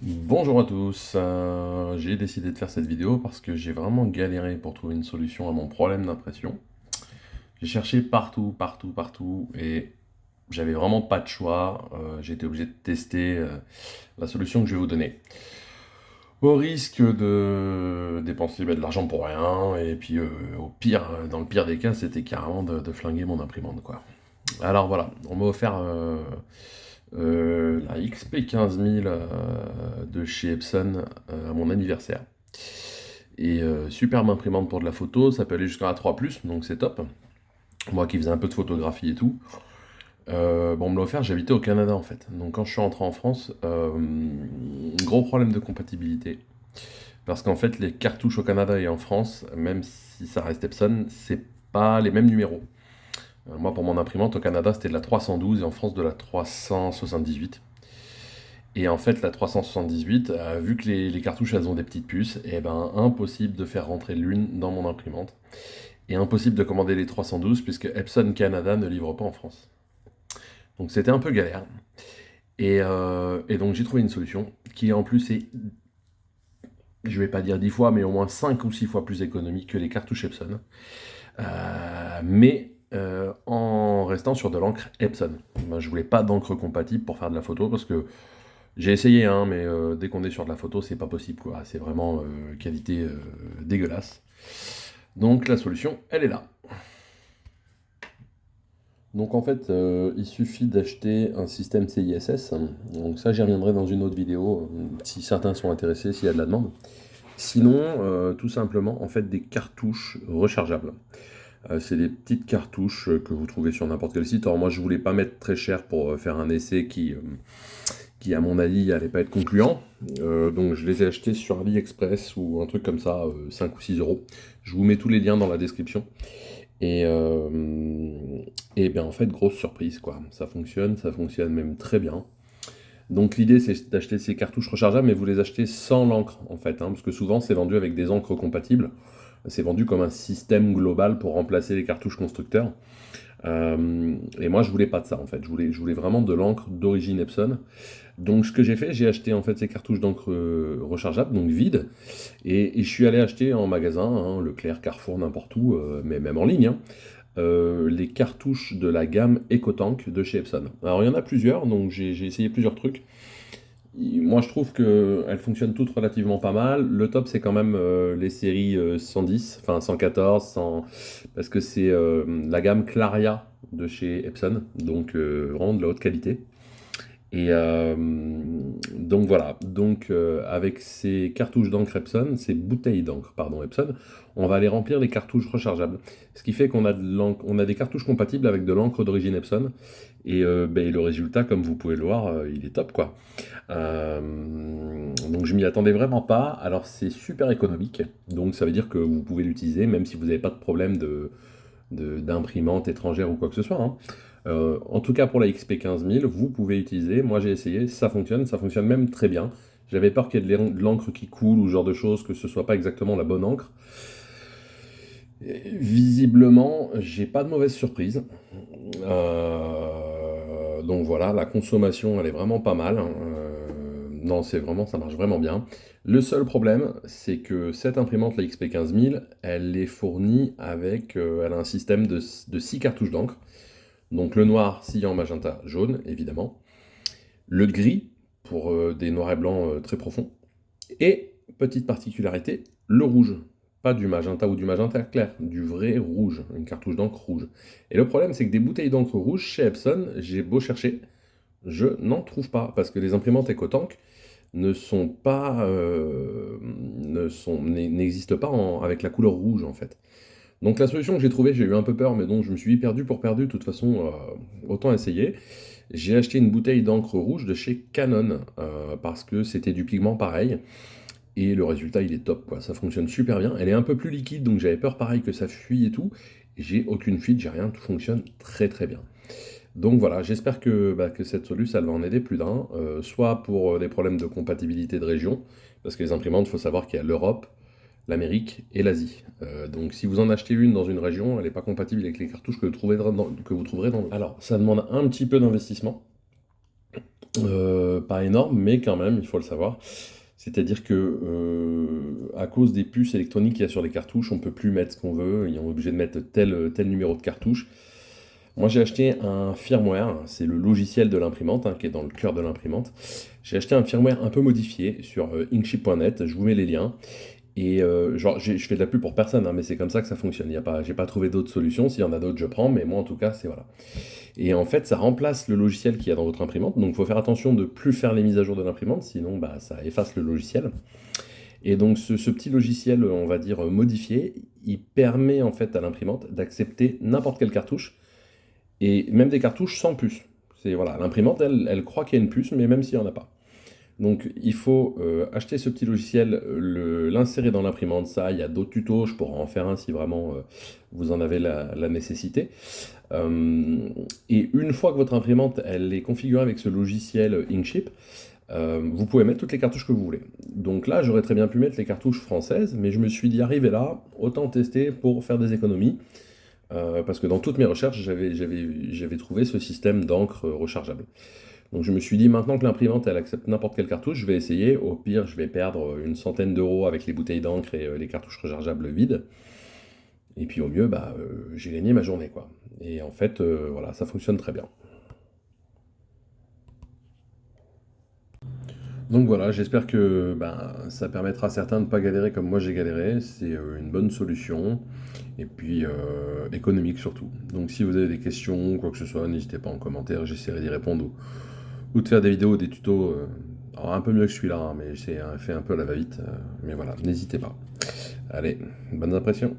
Bonjour à tous, j'ai décidé de faire cette vidéo parce que j'ai vraiment galéré pour trouver une solution à mon problème d'impression. J'ai cherché partout, partout, partout et j'avais vraiment pas de choix. J'ai été obligé de tester la solution que je vais vous donner. Au risque de dépenser de l'argent pour rien et puis au pire, dans le pire des cas, c'était carrément de flinguer mon imprimante quoi. Alors voilà, on m'a offert la XP 15000 de chez Epson à mon anniversaire. Et superbe imprimante pour de la photo, ça peut aller jusqu'à 3 donc c'est top. Moi qui faisais un peu de photographie et tout. Bon, on me l'a offert, j'habitais au Canada en fait. Donc quand je suis rentré en France, gros problème de compatibilité. Parce qu'en fait, les cartouches au Canada et en France, même si ça reste Epson, c'est pas les mêmes numéros. Moi, pour mon imprimante, au Canada, c'était de la 312 et en France, de la 378. Et en fait, la 378, vu que les cartouches, elles ont des petites puces, et ben impossible de faire rentrer l'une dans mon imprimante. Et impossible de commander les 312 puisque Epson Canada ne livre pas en France. Donc c'était un peu galère. Et donc j'ai trouvé une solution qui en plus est, je vais pas dire 10 fois, mais au moins 5 ou 6 fois plus économique que les cartouches Epson. Mais en restant sur de l'encre Epson. Ben, je voulais pas d'encre compatible pour faire de la photo parce que j'ai essayé, hein, mais dès qu'on est sur de la photo, c'est pas possible, quoi. C'est vraiment qualité dégueulasse. Donc la solution, elle est là. Donc en fait, il suffit d'acheter un système CISS. Donc ça, j'y reviendrai dans une autre vidéo, si certains sont intéressés, s'il y a de la demande. Sinon, tout simplement, en fait, des cartouches rechargeables. C'est des petites cartouches que vous trouvez sur n'importe quel site. Alors moi, je voulais pas mettre très cher pour faire un essai qui à mon avis, allait pas être concluant. Donc je les ai achetés sur AliExpress ou un truc comme ça, 5 ou 6 euros. Je vous mets tous les liens dans la description. Et, euh, et bien en fait, grosse surprise quoi. Ça fonctionne même très bien. Donc l'idée c'est d'acheter ces cartouches rechargeables, mais vous les achetez sans l'encre en fait, hein, parce que souvent c'est vendu avec des encres compatibles. C'est vendu comme un système global pour remplacer les cartouches constructeurs. Et moi je voulais pas de ça en fait. Je voulais vraiment de l'encre d'origine Epson. Donc ce que j'ai fait, j'ai acheté en fait ces cartouches d'encre rechargeables, donc vides, et je suis allé acheter en magasin, hein, Leclerc, Carrefour, n'importe où, mais même en ligne, hein, les cartouches de la gamme EcoTank de chez Epson. Alors il y en a plusieurs, donc j'ai essayé plusieurs trucs. Moi je trouve qu'elles fonctionnent toutes relativement pas mal. Le top c'est quand même les séries 110, enfin 114, 100, parce que c'est la gamme Claria de chez Epson, donc vraiment de la haute qualité. Et donc voilà, donc avec ces cartouches d'encre Epson, ces bouteilles d'encre, pardon, Epson, on va aller remplir les cartouches rechargeables. Ce qui fait qu'on a, on a des cartouches compatibles avec de l'encre d'origine Epson. Et le résultat, comme vous pouvez le voir, il est top quoi. Euh, donc je m'y attendais vraiment pas. Alors c'est super économique, donc ça veut dire que vous pouvez l'utiliser même si vous n'avez pas de problème d'imprimante étrangère ou quoi que ce soit, hein. En tout cas pour la XP 15000, vous pouvez utiliser. Moi j'ai essayé, ça fonctionne même très bien. J'avais peur qu'il y ait de l'encre qui coule ou ce genre de choses, que ce soit pas exactement la bonne encre. Et visiblement, j'ai pas de mauvaise surprise. Donc voilà, la consommation elle est vraiment pas mal, hein. Non, c'est vraiment, ça marche vraiment bien. Le seul problème, c'est que cette imprimante, la XP 15000, elle est fournie avec, elle a un système de 6 cartouches d'encre. Donc le noir, cyan, magenta, jaune, évidemment. Le gris, pour des noirs et blancs très profonds. Et, petite particularité, le rouge. Pas du magenta ou du magenta clair, du vrai rouge, une cartouche d'encre rouge. Et le problème, c'est que des bouteilles d'encre rouge chez Epson, j'ai beau chercher, je n'en trouve pas. Parce que les imprimantes EcoTank ne sont pas, n'existent pas avec la couleur rouge en fait. Donc la solution que j'ai trouvée, j'ai eu un peu peur, mais donc je me suis dit perdu pour perdu, de toute façon, autant essayer. J'ai acheté une bouteille d'encre rouge de chez Canon, parce que c'était du pigment pareil, et le résultat il est top, quoi. Ça fonctionne super bien. Elle est un peu plus liquide, donc j'avais peur pareil que ça fuit et tout. Et j'ai aucune fuite, j'ai rien, tout fonctionne très très bien. Donc voilà, j'espère que cette solution elle va en aider plus d'un, soit pour des problèmes de compatibilité de région, parce que les imprimantes, il faut savoir qu'il y a l'Europe, l'Amérique et l'Asie. Donc si vous en achetez une dans une région, elle n'est pas compatible avec les cartouches que vous trouverez dans. Alors, ça demande un petit peu d'investissement, Pas énorme, mais quand même, il faut le savoir. C'est-à-dire que, à cause des puces électroniques qu'il y a sur les cartouches, on peut plus mettre ce qu'on veut, et on est obligé de mettre tel numéro de cartouche. Moi, j'ai acheté un firmware, c'est le logiciel de l'imprimante, hein, qui est dans le cœur de l'imprimante. J'ai acheté un firmware un peu modifié sur, inkship.net, je vous mets les liens et genre je fais de la pub pour personne, hein, mais c'est comme ça que ça fonctionne. Il y a pas J'ai pas trouvé d'autres solutions, s'il y en a d'autres, je prends, mais moi, en tout cas, c'est voilà. Et en fait, ça remplace le logiciel qu'il y a dans votre imprimante, donc il faut faire attention de plus faire les mises à jour de l'imprimante, sinon bah, ça efface le logiciel. Et donc ce petit logiciel, on va dire modifié, il permet en fait à l'imprimante d'accepter n'importe quelle cartouche, et même des cartouches sans puce. C'est voilà, l'imprimante, elle croit qu'il y a une puce, mais même s'il n'y en a pas. Donc il faut acheter ce petit logiciel, l'insérer dans l'imprimante. Ça, il y a d'autres tutos, je pourrais en faire un si vraiment vous en avez la nécessité. Et une fois que votre imprimante elle est configurée avec ce logiciel Inkship, vous pouvez mettre toutes les cartouches que vous voulez. Donc là, j'aurais très bien pu mettre les cartouches françaises, mais je me suis dit, arrivé là, autant tester pour faire des économies. Parce que dans toutes mes recherches, j'avais trouvé ce système d'encre rechargeable. Donc je me suis dit, maintenant que l'imprimante elle accepte n'importe quelle cartouche, je vais essayer. Au pire, je vais perdre une centaine d'euros avec les bouteilles d'encre et les cartouches rechargeables vides. Et puis au mieux, bah, j'ai gagné ma journée, quoi. Et en fait, voilà, ça fonctionne très bien. Donc voilà, j'espère que ben, ça permettra à certains de ne pas galérer comme moi j'ai galéré. C'est une bonne solution. Et puis économique surtout. Donc si vous avez des questions, quoi que ce soit, n'hésitez pas en commentaire, j'essaierai d'y répondre ou de faire des vidéos, des tutos. Alors un peu mieux que celui-là, hein, mais j'ai fait un peu à la va-vite. Mais voilà, n'hésitez pas. Allez, bonnes impressions.